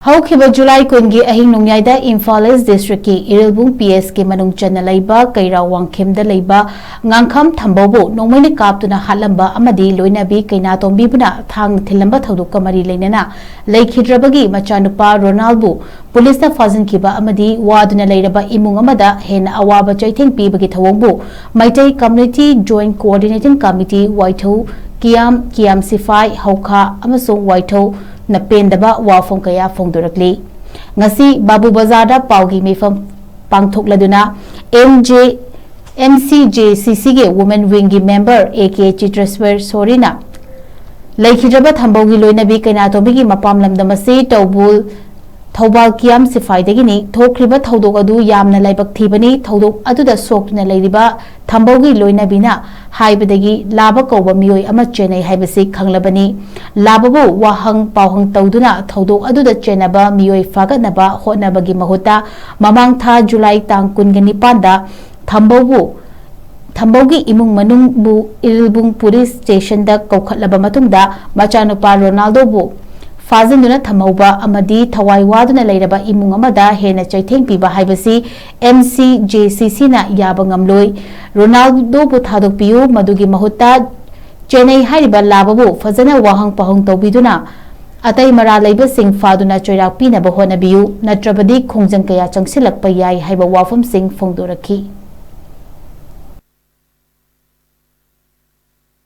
Houkhiba July kungi Ahing Nongyaida Imphal District ki Irilbul PS ke Manung Channa Leiba KEIRAO WANGKHEM da Leiba NGANGKHAM THAMBOU NONGMEINA KAPTUNA HATLAMBA AMADI LOINABI KEINATOMBI BUNA THINLAMBA THOUDOKKA मरी LEINANA LEIKHIDRABA MACHA NUPA RONALD police FAJINKHIBA AMADI WADUNA LEIRABA EMUNG AMADA HENNA AWABA CHEITHENG PIBAGI THAWOंगबु MAITEI Community Joint Coordinating Committee WAITHौ कियाम सिफाई हौखा अमसुंग वाइथौ नपेंदबा वाफम कया फोंदोरकली ngasi बाबू बाजार पाउगी मेफम पांगथोकलदुना MCJCC के women wing की member AK चित्रस्वर सोरीना लेखिद्रबा थंबौगी लोइनाबी कैनातोंबी की मपाम लमदमसे टौबुल थौबाल कियाम सिफाइदगिनी थोख्रिबा थौदोक अदु यामना लाइबक थीबनी थौदोक अदुदा सोक्तुना लैरिबा थंबौगी लोइनाबीना हाइबदगी लाबा कौबा मियोय अमा चेनै हाइबसी खंगलबनी लाबबु वाहंग पावहंग तौदुना थौदोक अदुदा चेनबा मियोय फागनबा होनबगी महुता ममांग था जुलाई तांग कुनगनि पांदा थंबौगी इमुंग मनुंगबु इरिलबुल पुलिस स्टेशन दा कौखलबा मतुंगदा मचानुपा रोनाल्डोबु फाजनदुना थमौबा अमदी थवाई वादुना लैरबा इमुंग अमदा हेना चैथेंग पिबा हाइबसी MCJCC ना याबा ngamloi रोनाल्डो बु थादोकपियु मदुगी महुत्ता चेन्नई हाइरिबा लाबबु फजना वाहंग पाहंग तौबिदुना अतै मरा लैबा सिंग फादुना चोइराक पिनबा होनबियु नत्रबदी खोंजंग कया चंगसिलकपा याय हाइबा वाफम सिंग फोंदोरखी।